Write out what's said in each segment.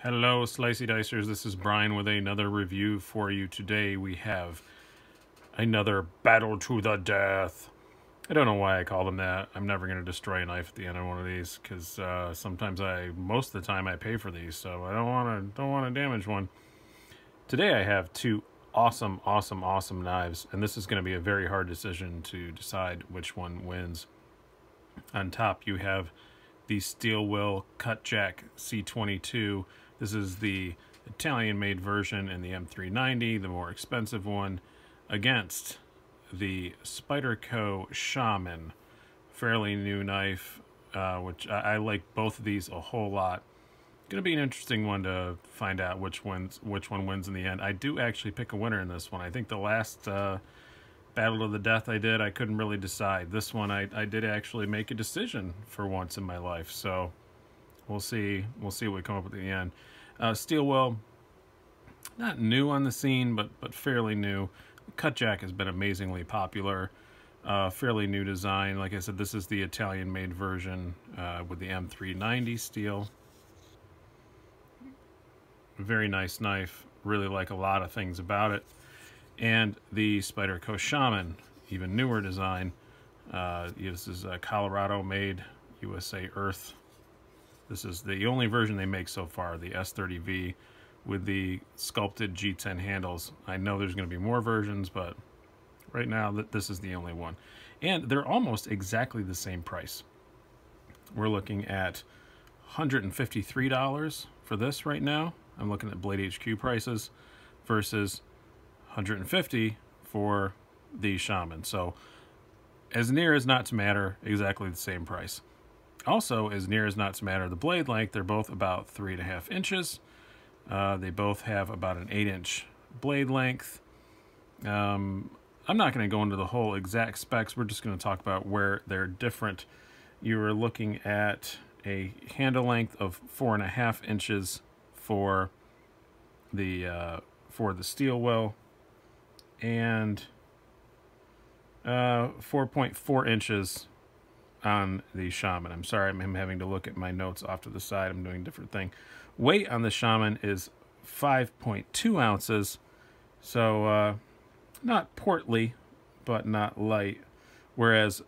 Hello Slicey Dicers, this is Brian with another review for you. Today we have another battle to the death. I don't know why I call them that. I'm never going to destroy a knife at the end of one of these because most of the time I pay for these, so I don't want to damage one. Today I have two awesome knives, and this is going to be a very hard decision to decide which one wins. On top you have the steel will Cutjack C22. This is the Italian-made version in the M390, the more expensive one, against the Spyderco Shaman, fairly new knife, which I like both of these a whole lot. Gonna be an interesting one to find out which one wins in the end. I do actually pick a winner in this one. I think the last Battle to the Death I did, I couldn't really decide. This one I did actually make a decision for once in my life, so we'll see what we come up with at the end. Steel will, not new on the scene, but fairly new. Cutjack has been amazingly popular. Fairly new design. Like I said, this is the Italian-made version with the m390 steel. Very nice knife. Really like a lot of things about it. And the Spyderco Shaman, even newer design. This is Colorado made, USA Earth. This is the only version they make so far, the S30V with the sculpted G10 handles. I know there's going to be more versions, but right now this is the only one. And they're almost exactly the same price. We're looking at $153 for this right now. I'm looking at Blade HQ prices versus $150 for the Shaman. So as near as not to matter, exactly the same price. Also, as near as not to matter, the blade length, they're both about 3.5 inches. They both have about an 8-inch blade length. I'm not going to go into the whole exact specs. We're just going to talk about where they're different. You are looking at a handle length of 4.5 inches for the steel will, and 4.4 inches on the Shaman. I'm sorry, I'm having to look at my notes off to the side. I'm doing a different thing. Weight on the Shaman is 5.2 ounces, so not portly, but not light, whereas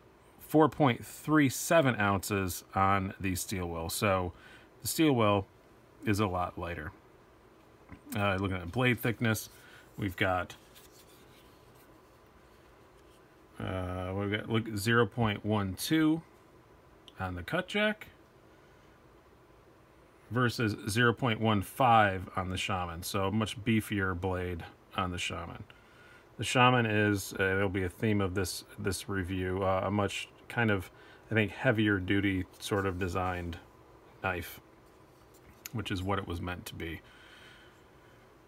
4.37 ounces on the steel will. So the steel will is a lot lighter. Looking at blade thickness, we've got 0.12 on the Cutjack versus 0.15 on the Shaman. So a much beefier blade on the Shaman. The Shaman is, it'll be a theme of this review, a much kind of, I think, heavier duty sort of designed knife, which is what it was meant to be.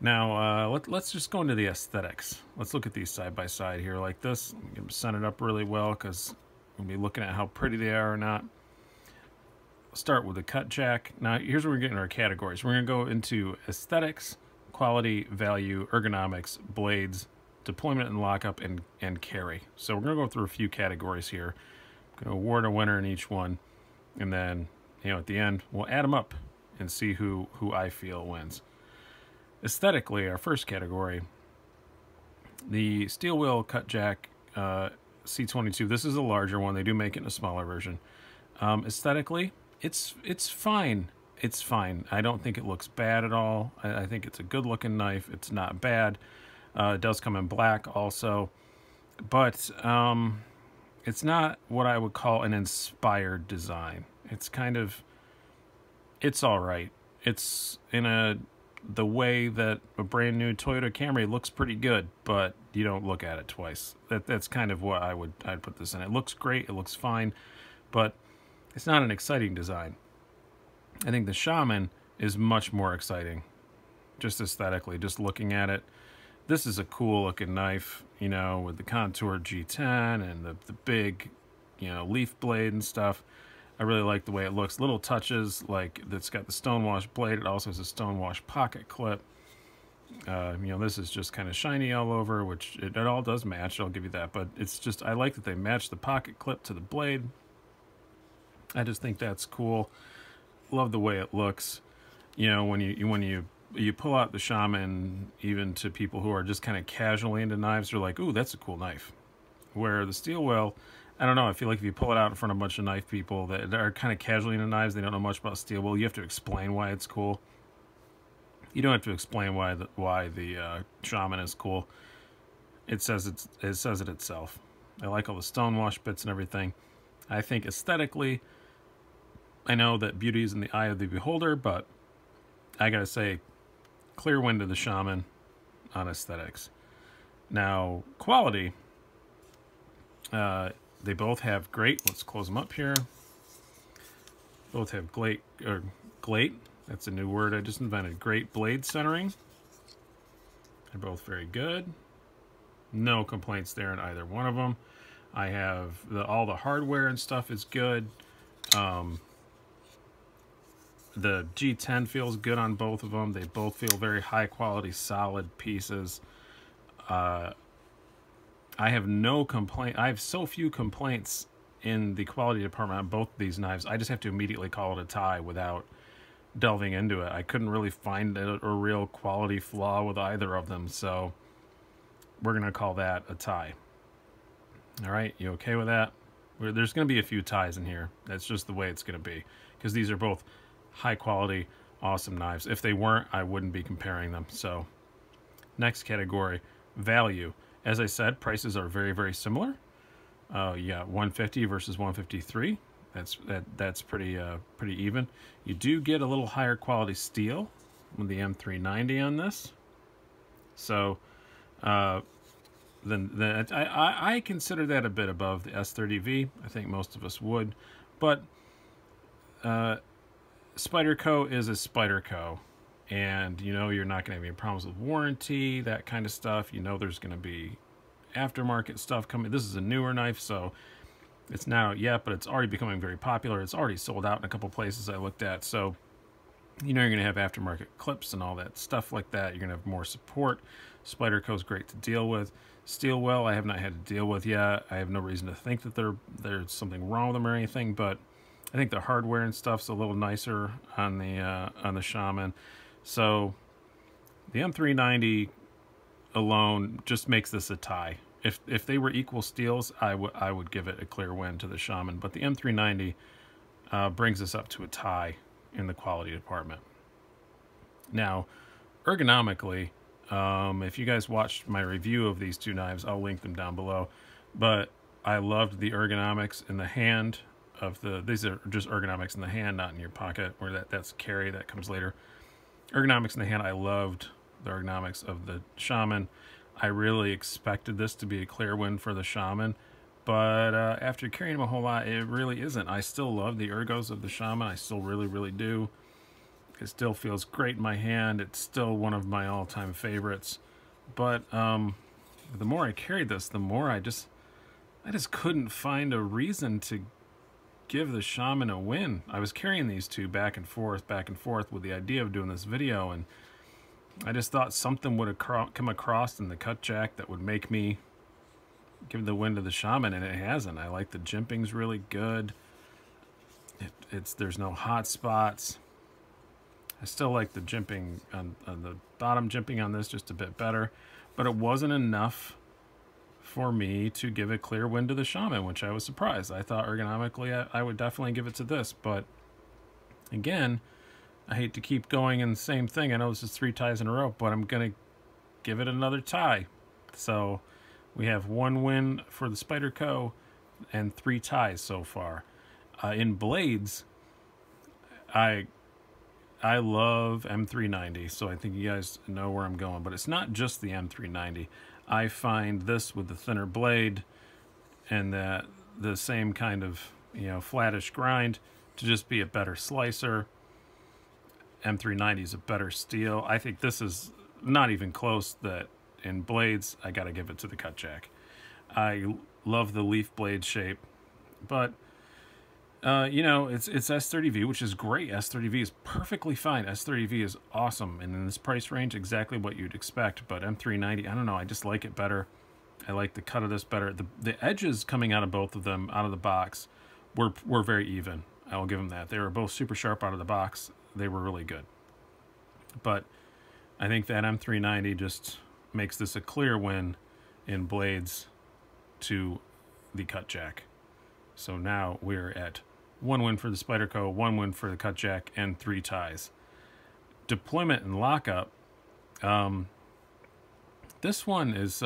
Now, let's just go into the aesthetics. Let's look at these side by side here like this. I'm going to set it up really well because we'll be looking at how pretty they are or not. I'll start with the Cutjack. Now, here's where we're getting our categories. We're going to go into aesthetics, quality, value, ergonomics, blades, deployment and lockup, and carry. So we're going to go through a few categories here. I'm going to award a winner in each one, and then, at the end, we'll add them up and see who I feel wins. Aesthetically, our first category, the steel will Cutjack C22. This is a larger one. They do make it in a smaller version. Aesthetically, it's fine. It's fine. I don't think it looks bad at all. I think it's a good-looking knife. It's not bad. It does come in black also, but it's not what I would call an inspired design. It's kind of, it's all right. It's in the way that a brand new Toyota Camry looks pretty good, but you don't look at it twice. That's kind of what I'd put this in. It looks great, it looks fine, but it's not an exciting design. I think the Shaman is much more exciting, just aesthetically, just looking at it. This is a cool looking knife, with the contoured G10 and the big, leaf blade and stuff. I really like the way it looks. Little touches, like it's got the stonewash blade. It also has a stonewash pocket clip. This is just kind of shiny all over, which it all does match. I'll give you that. But it's just, I like that they match the pocket clip to the blade. I just think that's cool. Love the way it looks. you know, when you pull out the Shaman, even to people who are just kind of casually into knives, they're like, ooh, that's a cool knife. Where the steel well, I don't know, I feel like if you pull it out in front of a bunch of knife people that are kind of casually into knives, they don't know much about steel well, you have to explain why it's cool. You don't have to explain why the Shaman is cool. It says it itself. I like all the stonewash bits and everything. I think aesthetically, I know that beauty is in the eye of the beholder, but I gotta say, clear win to the Shaman on aesthetics. Now, quality, they both have great, let's close them up here. Both have glate, that's a new word I just invented, great blade centering. They're both very good. No complaints there in either one of them. I have all the hardware and stuff is good. The G10 feels good on both of them. They both feel very high quality, solid pieces. I have no complaint. I have so few complaints in the quality department on both of these knives. I just have to immediately call it a tie without delving into it. I couldn't really find a real quality flaw with either of them, so we're gonna call that a tie. All right, you okay with that? There's gonna be a few ties in here. That's just the way it's gonna be, because these are both high quality, awesome knives. If they weren't, I wouldn't be comparing them. So next category, value. As I said, prices are very, very similar. You got 150 versus 153. That's pretty even. You do get a little higher quality steel with the m390 on this. So then I consider that a bit above the S30V. I think most of us would, but Spyderco is a Spyderco, and you know you're not going to have any problems with warranty, that kind of stuff. You know there's going to be aftermarket stuff coming. This is a newer knife, so it's not out yet, but it's already becoming very popular. It's already sold out in a couple places I looked at, so you know you're going to have aftermarket clips and all that stuff like that. You're going to have more support. Spyderco is great to deal with. Steel well, I have not had to deal with yet. I have no reason to think that there's something wrong with them or anything, but I think the hardware and stuff's a little nicer on the Shaman. So the m390 alone just makes this a tie. If they were equal steels, I would give it a clear win to the Shaman, but the m390 brings us up to a tie in the quality department. Now, ergonomically, if you guys watched my review of these two knives, I'll link them down below, but I loved the ergonomics in the hand of these are just ergonomics in the hand, not in your pocket, where that's carry, that comes later. Ergonomics in the hand, I loved the ergonomics of the Shaman. I really expected this to be a clear win for the Shaman, but after carrying them a whole lot, it really isn't. I still love the ergos of the Shaman. I still really, really do. It still feels great in my hand. It's still one of my all-time favorites. But the more I carried this, the more I just couldn't find a reason to give the Shaman a win. I was carrying these two back and forth with the idea of doing this video, and I just thought something would have come across in the Cutjack that would make me give the win to the Shaman, and it hasn't. I like the jimping's really good. There's no hot spots. I still like the jimping on the bottom jimping on this just a bit better, but it wasn't enough for me to give a clear win to the Shaman, which I was surprised. I thought ergonomically I would definitely give it to this, but again, I hate to keep going in the same thing. I know this is 3 ties in a row, but I'm going to give it another tie. So we have 1 win for the Spyderco and 3 ties so far. In blades, I love M390, so I think you guys know where I'm going, but it's not just the M390. I find this with the thinner blade and the same kind of, you know, flattish grind to just be a better slicer. M390 is a better steel. I think this is not even close. That in blades, I gotta give it to the Cutjack. I love the leaf blade shape, but you know, it's S30V, which is great. S30V is perfectly fine. S30V is awesome, and in this price range, exactly what you'd expect. But M390, I don't know, I just like it better. I like the cut of this better. The edges coming out of both of them, out of the box, were very even. I will give them that. They were both super sharp out of the box. They were really good. But I think that M390 just makes this a clear win in blades to the Cutjack. So now we're at 1 win for the Spyderco, 1 win for the Cutjack, and 3 ties. Deployment and lockup. This one's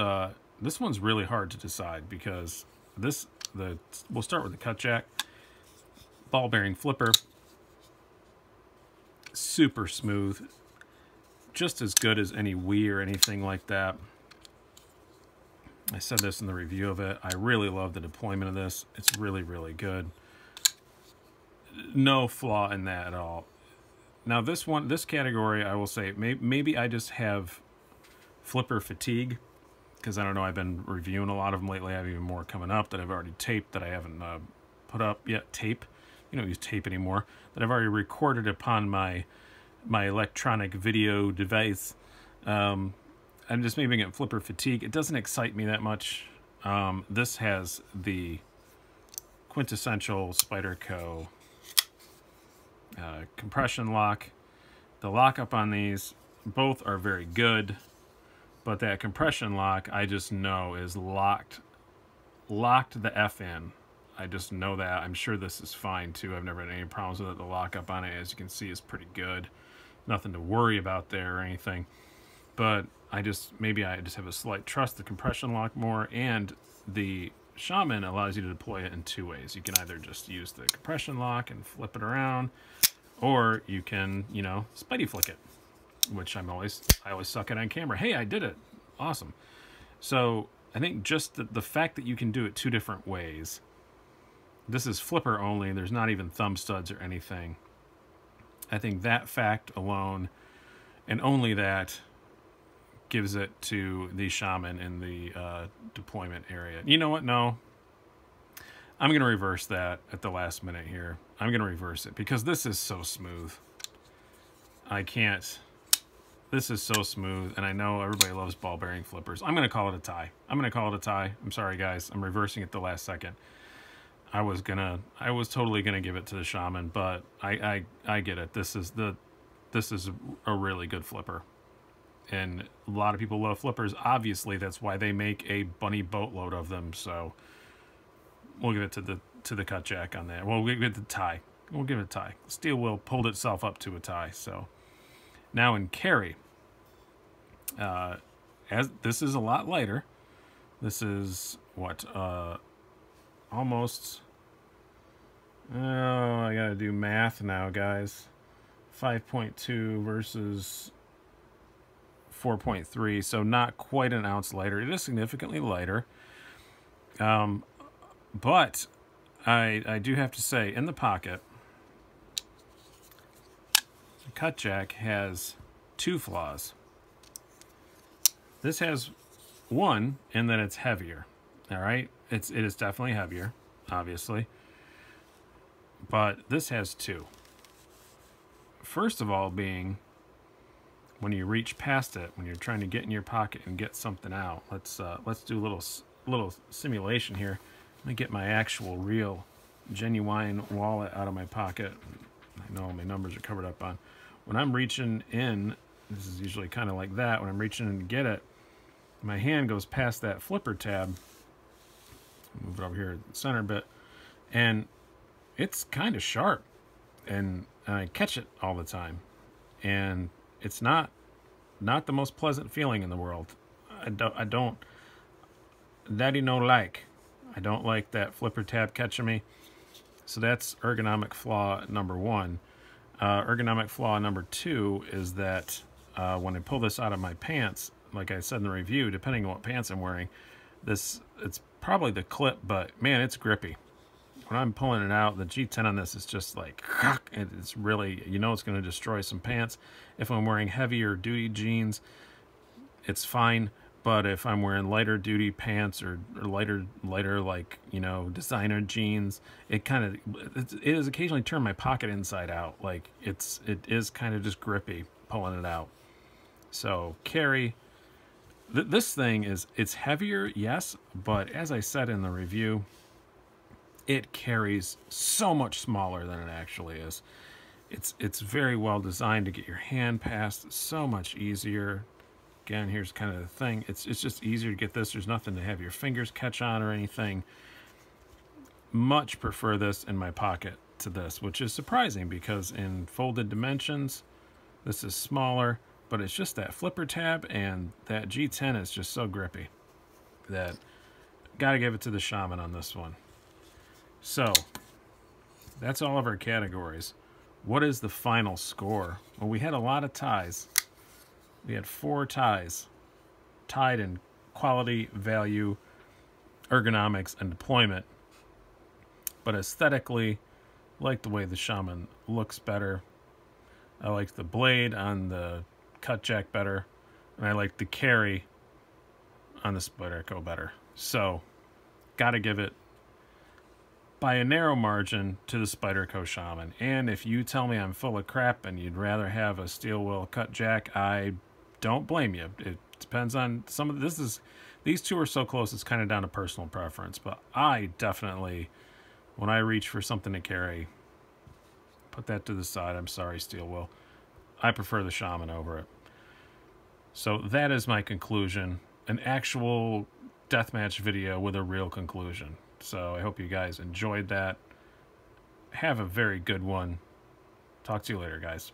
really hard to decide because we'll start with the Cutjack. Ball bearing flipper, super smooth, just as good as any Wii or anything like that. I said this in the review of it. I really love the deployment of this. It's really, really good. No flaw in that at all. Now this category, I will say, maybe I just have flipper fatigue, because I don't know, I've been reviewing a lot of them lately. I have even more coming up that I've already taped that I haven't put up yet. Tape. You don't use tape anymore. That I've already recorded upon my electronic video device. I'm just maybe getting flipper fatigue. It doesn't excite me that much. This has the quintessential Spyderco compression lock. The lockup on these, both are very good, but that compression lock I just know is locked the F in. I just know that. I'm sure this is fine too. I've never had any problems with it. The lockup on it, as you can see, is pretty good. Nothing to worry about there or anything. But maybe I just have a slight trust the compression lock more, and the Shaman allows you to deploy it in 2 ways. You can either just use the compression lock and flip it around, or you can, you know, Spidey flick it, which I always suck at on camera. Hey, I did it. Awesome. So I think just the fact that you can do it 2 different ways. This is flipper only. There's not even thumb studs or anything. I think that fact alone, and only that, gives it to the Shaman in the deployment area. You know what? No. I'm going to reverse that at the last minute here. I'm going to reverse it because this is so smooth. I can't. This is so smooth, and I know everybody loves ball bearing flippers. I'm going to call it a tie. I'm sorry, guys. I'm reversing it the last second. I was totally gonna give it to the Shaman, but I get it. This is a really good flipper, and a lot of people love flippers. Obviously, that's why they make a bunny boatload of them. So we'll give it to the Cutjack on that. Well, we'll give it the tie. We'll give it a tie. Steel Wheel pulled itself up to a tie. So now in carry, as this is a lot lighter. This is what almost, oh, I gotta do math now, guys. 5.2 versus 4.3, so not quite an ounce lighter. It is significantly lighter. But I do have to say, in the pocket, the Cutjack has 2 flaws. This has one in that it's heavier. All right, it is definitely heavier, obviously, but this has 2. First of all, being when you reach past it, when you're trying to get in your pocket and get something out. Let's do a little simulation here. Let me get my actual, real, genuine wallet out of my pocket. I know all my numbers are covered up on. When I'm reaching in, this is usually kind of like that. When I'm reaching in to get it, my hand goes past that flipper tab. Move it over here at the center bit, and it's kind of sharp, and I catch it all the time, and it's not the most pleasant feeling in the world. I don't like that flipper tab catching me. So that's ergonomic flaw number 1. Ergonomic flaw number 2 is that when I pull this out of my pants, like I said in the review, depending on what pants I'm wearing, it's probably the clip, but man, it's grippy. When I'm pulling it out, the G10 on this is just like, it's really, you know, it's going to destroy some pants. If I'm wearing heavier duty jeans, it's fine. But if I'm wearing lighter duty pants or lighter like, you know, designer jeans, it is occasionally turn my pocket inside out. Like it is kind of just grippy pulling it out. So carry. This thing it's heavier, yes, but as I said in the review, it carries so much smaller than it actually is. It's very well designed to get your hand past. So much easier. Again, here's kind of the thing. It's just easier to get this. There's nothing to have your fingers catch on or anything. Much prefer this in my pocket to this, which is surprising because in folded dimensions, this is smaller, but it's just that flipper tab, and that G10 is just so grippy that gotta give it to the Shaman on this one. So that's all of our categories. What is the final score? Well, we had a lot of ties. We had 4 ties tied in quality, value, ergonomics, and deployment. But aesthetically, I like the way the Shaman looks better. I like the blade on the Cutjack better. And I like the carry on the Spyderco better. So, gotta give it by a narrow margin to the Spyderco Shaman. And if you tell me I'm full of crap and you'd rather have a steel wheel Cutjack, I don't blame you. It depends on some of this. These two are so close, it's kind of down to personal preference. But I definitely, when I reach for something to carry, put that to the side. I'm sorry, steel wheel. I prefer the Shaman over it. So that is my conclusion. An actual deathmatch video with a real conclusion. So I hope you guys enjoyed that. Have a very good one. Talk to you later, guys.